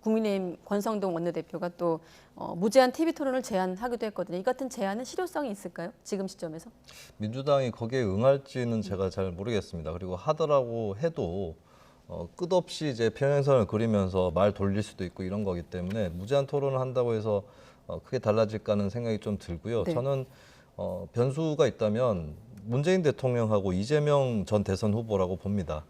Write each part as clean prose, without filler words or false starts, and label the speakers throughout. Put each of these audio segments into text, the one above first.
Speaker 1: 국민의힘 권성동 원내대표가 또 무제한 TV 토론을 제안하기도 했거든요. 이 같은 제안은 실효성이 있을까요? 지금 시점에서?
Speaker 2: 민주당이 거기에 응할지는 제가 잘 모르겠습니다. 그리고 하더라고 해도 끝없이 이제 평행선을 그리면서 말 돌릴 수도 있고 이런 거기 때문에 무제한 토론을 한다고 해서 크게 달라질까는 생각이 좀 들고요.
Speaker 1: 네.
Speaker 2: 저는 변수가 있다면 문재인 대통령하고 이재명 전 대선 후보라고 봅니다.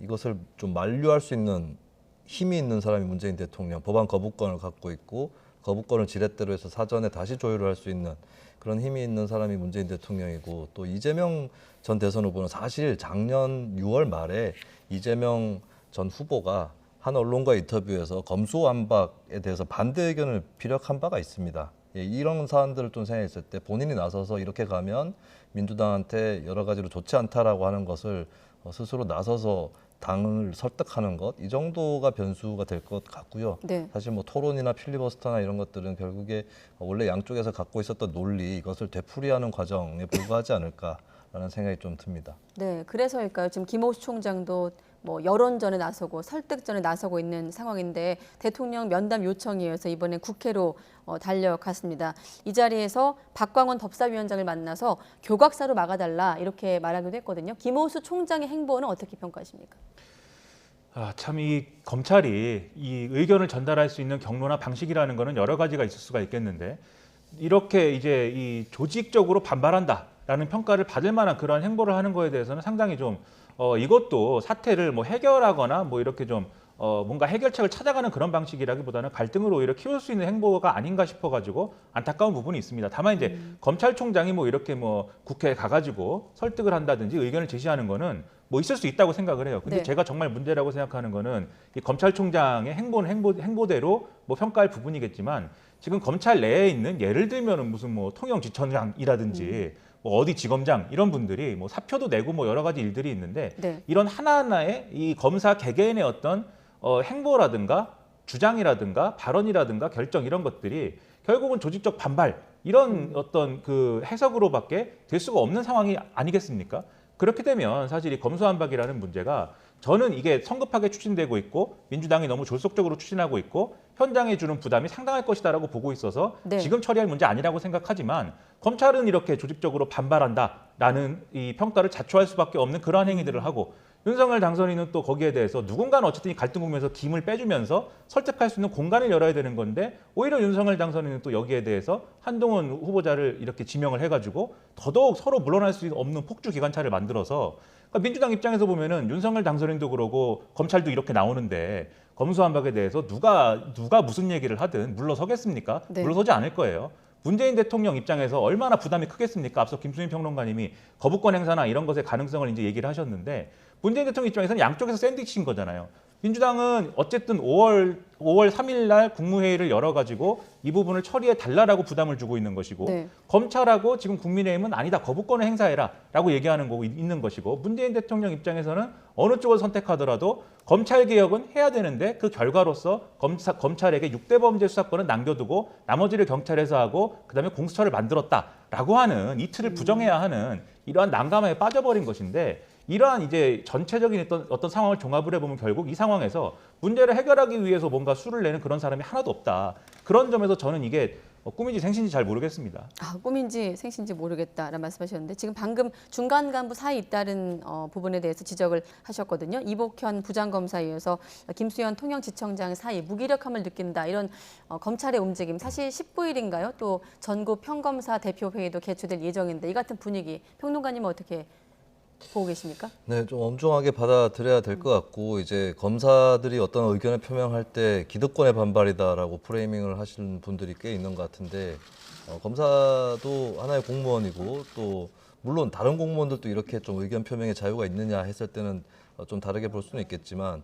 Speaker 2: 이것을 좀 만류할 수 있는 힘이 있는 사람이 문재인 대통령, 법안 거부권을 갖고 있고 거부권을 지렛대로 해서 사전에 다시 조율을 할 수 있는 그런 힘이 있는 사람이 문재인 대통령이고, 또 이재명 전 대선 후보는 사실 작년 6월 말에 이재명 전 후보가 한 언론과 인터뷰에서 검수완박에 대해서 반대 의견을 피력한 바가 있습니다. 이런 사안들을 좀 생각했을 때 본인이 나서서 이렇게 가면 민주당한테 여러 가지로 좋지 않다라고 하는 것을 스스로 나서서 당을 설득하는 것, 이 정도가 변수가 될 것 같고요.
Speaker 1: 네.
Speaker 2: 사실 뭐 토론이나 필리버스터나 이런 것들은 결국에 원래 양쪽에서 갖고 있었던 논리, 이것을 되풀이하는 과정에 불과하지 않을까라는 생각이 좀 듭니다.
Speaker 1: 네, 그래서일까요? 지금 김호수 총장도 뭐 여론전에 나서고 설득전에 나서고 있는 상황인데 대통령 면담 요청에 의해서 이번에 국회로 달려갔습니다. 이 자리에서 박광원 법사위원장을 만나서 교각사로 막아달라 이렇게 말하기도 했거든요. 김호수 총장의 행보는 어떻게 평가하십니까?
Speaker 3: 참 이 검찰이 이 의견을 전달할 수 있는 경로나 방식이라는 거는 여러 가지가 있을 수가 있겠는데, 이렇게 이제 이 조직적으로 반발한다라는 평가를 받을 만한 그런 행보를 하는 거에 대해서는 상당히 좀 이것도 사태를 뭐 해결하거나 뭐 이렇게 좀 뭔가 해결책을 찾아가는 그런 방식이라기보다는 갈등을 오히려 키울 수 있는 행보가 아닌가 싶어가지고 안타까운 부분이 있습니다. 다만 이제 검찰총장이 뭐 이렇게 뭐 국회에 가가지고 설득을 한다든지 의견을 제시하는 거는 뭐 있을 수 있다고 생각을 해요. 근데
Speaker 1: 네.
Speaker 3: 제가 정말 문제라고 생각하는 거는 이 검찰총장의 행보는 행보대로 뭐 평가할 부분이겠지만, 지금 검찰 내에 있는 예를 들면은 무슨 뭐 통영지청장이라든지 뭐 어디 지검장 이런 분들이 뭐 사표도 내고 뭐 여러 가지 일들이 있는데,
Speaker 1: 네.
Speaker 3: 이런 하나하나의 이 검사 개개인의 어떤 행보라든가 주장이라든가 발언이라든가 결정, 이런 것들이 결국은 조직적 반발, 이런 어떤 그 해석으로밖에 될 수가 없는 상황이 아니겠습니까? 그렇게 되면 사실 이 검수완박이라는 문제가, 저는 이게 성급하게 추진되고 있고 민주당이 너무 졸속적으로 추진하고 있고 현장에 주는 부담이 상당할 것이다라고 보고 있어서
Speaker 1: 네.
Speaker 3: 지금 처리할 문제 아니라고 생각하지만, 검찰은 이렇게 조직적으로 반발한다라는 이 평가를 자초할 수밖에 없는 그러한 행위들을 하고, 윤석열 당선인은 또 거기에 대해서 누군가는 어쨌든 이 갈등 국면에서 김을 빼주면서 설득할 수 있는 공간을 열어야 되는 건데, 오히려 윤석열 당선인은 또 여기에 대해서 한동훈 후보자를 이렇게 지명을 해가지고 더더욱 서로 물러날 수 없는 폭주 기관차를 만들어서, 그러니까 민주당 입장에서 보면은 윤석열 당선인도 그러고 검찰도 이렇게 나오는데 검수완박에 대해서 누가 무슨 얘기를 하든 물러서겠습니까?
Speaker 1: 네.
Speaker 3: 물러서지 않을 거예요. 문재인 대통령 입장에서 얼마나 부담이 크겠습니까? 앞서 김수민 평론가님이 거부권 행사나 이런 것의 가능성을 이제 얘기를 하셨는데, 문재인 대통령 입장에서는 양쪽에서 샌드위치인 거잖아요. 민주당은 어쨌든 5월 3일 날 국무회의를 열어가지고 이 부분을 처리해 달라라고 부담을 주고 있는 것이고,
Speaker 1: 네.
Speaker 3: 검찰하고 지금 국민의힘은 아니다, 거부권을 행사해라라고 얘기하는 거고 있는 것이고, 문재인 대통령 입장에서는 어느 쪽을 선택하더라도 검찰 개혁은 해야 되는데 그 결과로서 검찰에게 6대 범죄 수사권을 남겨두고 나머지를 경찰에서 하고 그다음에 공수처를 만들었다라고 하는 이 틀을 부정해야 하는 이러한 난감함에 빠져버린 것인데, 이러한 이제 전체적인 어떤 상황을 종합을 해보면 결국 이 상황에서 문제를 해결하기 위해서 뭔가 수를 내는 그런 사람이 하나도 없다. 그런 점에서 저는 이게 꿈인지 생신인지 잘 모르겠습니다.
Speaker 1: 꿈인지 생신인지 모르겠다라는 말씀하셨는데, 지금 방금 중간 간부 사이 잇따른 부분에 대해서 지적을 하셨거든요. 이복현 부장검사에 의해서 김수현 통영지청장 사이 무기력함을 느낀다, 이런 검찰의 움직임. 사실 19일인가요? 또 전국 평검사 대표회의도 개최될 예정인데, 이 같은 분위기 평론가님은 어떻게 보고 계십니까?
Speaker 2: 네, 좀 엄중하게 받아들여야 될 것 같고, 이제 검사들이 어떤 의견을 표명할 때 기득권의 반발이다라고 프레이밍을 하시는 분들이 꽤 있는 것 같은데, 검사도 하나의 공무원이고, 또 물론 다른 공무원들도 이렇게 좀 의견 표명의 자유가 있느냐 했을 때는 좀 다르게 볼 수는 있겠지만,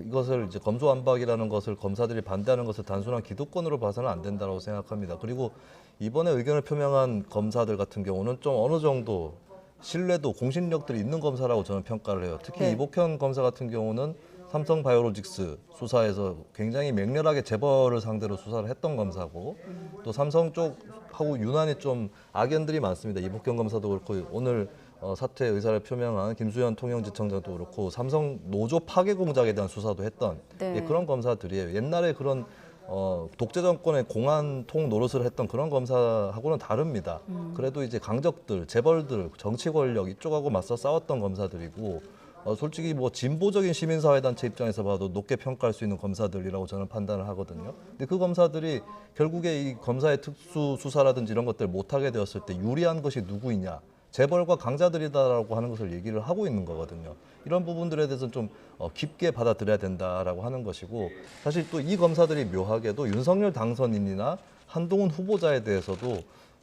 Speaker 2: 이것을 이제 검수완박이라는 것을 검사들이 반대하는 것을 단순한 기득권으로 봐서는 안 된다고 생각합니다. 그리고 이번에 의견을 표명한 검사들 같은 경우는 좀 어느 정도 신뢰도, 공신력들이 있는 검사라고 저는 평가를 해요. 특히
Speaker 1: 네.
Speaker 2: 이복현 검사 같은 경우는 삼성바이오로직스 수사에서 굉장히 맹렬하게 재벌을 상대로 수사를 했던 검사고, 또 삼성 쪽하고 유난히 좀 악연들이 많습니다. 이복현 검사도 그렇고 오늘 사퇴 의사를 표명한 김수현 통영지청장도 그렇고 삼성 노조 파괴 공작에 대한 수사도 했던
Speaker 1: 네.
Speaker 2: 예, 그런 검사들이에요. 옛날에 그런 독재 정권의 공안통 노릇을 했던 그런 검사하고는 다릅니다. 그래도 이제 강적들, 재벌들, 정치 권력 이쪽하고 맞서 싸웠던 검사들이고 솔직히 뭐 진보적인 시민사회단체 입장에서 봐도 높게 평가할 수 있는 검사들이라고 저는 판단을 하거든요. 근데 그 검사들이 결국에 이 검사의 특수 수사라든지 이런 것들 못하게 되었을 때 유리한 것이 누구이냐? 재벌과 강자들이다라고 하는 것을 얘기를 하고 있는 거거든요. 이런 부분들에 대해서는 좀 깊게 받아들여야 된다라고 하는 것이고 사실 또 이 검사들이 묘하게도 윤석열 당선인이나 한동훈 후보자에 대해서도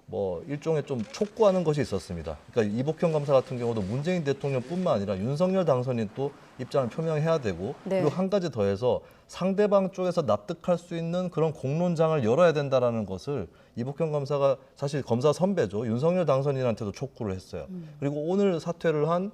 Speaker 2: 뭐 일종의 좀 촉구하는 것이 있었습니다. 그러니까 이복현 검사 같은 경우도 문재인 대통령뿐만 아니라 윤석열 당선인 또 입장을 표명해야 되고
Speaker 1: 네.
Speaker 2: 그리고 한 가지 더해서 상대방 쪽에서 납득할 수 있는 그런 공론장을 열어야 된다라는 것을 이복현 검사가 사실 검사 선배죠. 윤석열 당선인한테도 촉구를 했어요. 그리고 오늘 사퇴를 한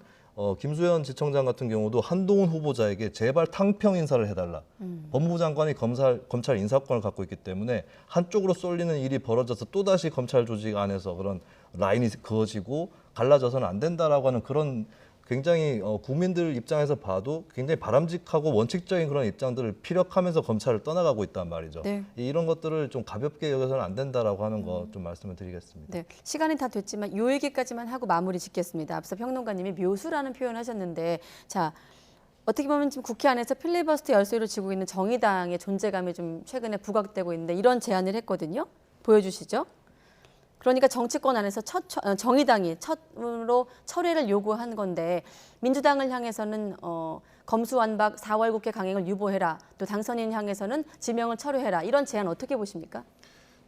Speaker 2: 김수현 지청장 같은 경우도 한동훈 후보자에게 제발 탕평 인사를 해달라. 법무부 장관이 검찰 인사권을 갖고 있기 때문에 한쪽으로 쏠리는 일이 벌어져서 또다시 검찰 조직 안에서 그런 라인이 그어지고 갈라져서는 안 된다라고 하는 그런 굉장히 국민들 입장에서 봐도 굉장히 바람직하고 원칙적인 그런 입장들을 피력하면서 검찰을 떠나가고 있단 말이죠.
Speaker 1: 네.
Speaker 2: 이런 것들을 좀 가볍게 여겨서는 안 된다라고 하는 거 좀 말씀을 드리겠습니다.
Speaker 1: 네, 시간이 다 됐지만 요 얘기까지만 하고 마무리 짓겠습니다. 앞서 평론가님이 묘수라는 표현하셨는데, 자 어떻게 보면 지금 국회 안에서 필리버스터 열쇠로 쥐고 있는 정의당의 존재감이 좀 최근에 부각되고 있는데 이런 제안을 했거든요. 보여주시죠. 그러니까 정치권 안에서 정의당이 첫으로 철회를 요구한 건데 민주당을 향해서는 검수완박 4월 국회 강행을 유보해라. 또 당선인 향해서는 지명을 철회해라. 이런 제안 어떻게 보십니까?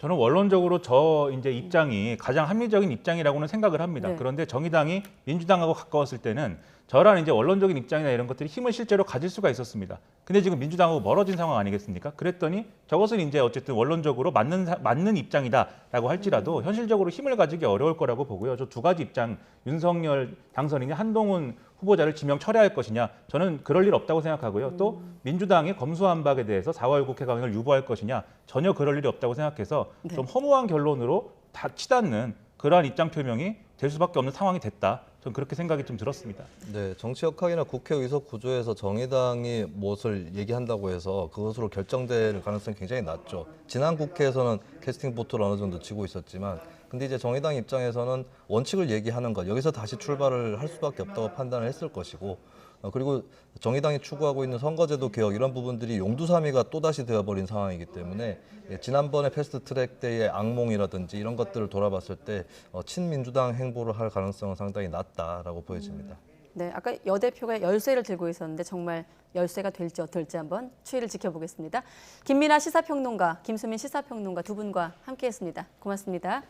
Speaker 3: 저는 원론적으로 저 이제 입장이 가장 합리적인 입장이라고는 생각을 합니다.
Speaker 1: 네.
Speaker 3: 그런데 정의당이 민주당하고 가까웠을 때는 저런 이제 원론적인 입장이나 이런 것들이 힘을 실제로 가질 수가 있었습니다. 근데 지금 민주당하고 멀어진 상황 아니겠습니까? 그랬더니 저것은 이제 어쨌든 원론적으로 맞는 입장이다라고 할지라도 현실적으로 힘을 가지기 어려울 거라고 보고요. 저 두 가지 입장, 윤석열 당선인이 한동훈 후보자를 지명 철회할 것이냐, 저는 그럴 일 없다고 생각하고요. 또 민주당의 검수완박에 대해서 4월 국회 강행을 유보할 것이냐, 전혀 그럴 일이 없다고 생각해서
Speaker 1: 네.
Speaker 3: 좀 허무한 결론으로 다 치닫는 그러한 입장 표명이 될 수밖에 없는 상황이 됐다. 저는 그렇게 생각이 좀 들었습니다.
Speaker 2: 네, 정치 역학이나 국회 의석 구조에서 정의당이 무엇을 얘기한다고 해서 그것으로 결정될 가능성이 굉장히 낮죠. 지난 국회에서는 캐스팅 보트를 어느 정도 치고 있었지만, 근데 이제 정의당 입장에서는 원칙을 얘기하는 것, 여기서 다시 출발을 할 수밖에 없다고 판단을 했을 것이고, 그리고 정의당이 추구하고 있는 선거제도 개혁 이런 부분들이 용두사미가 또다시 되어버린 상황이기 때문에 지난번에 패스트트랙 때의 악몽이라든지 이런 것들을 돌아봤을 때 친민주당 행보를 할 가능성은 상당히 낮다라고 보여집니다.
Speaker 1: 네, 아까 여 대표가 열쇠를 들고 있었는데 정말 열쇠가 될지 어떨지 한번 추이를 지켜보겠습니다. 김민아 시사평론가, 김수민 시사평론가 두 분과 함께했습니다. 고맙습니다.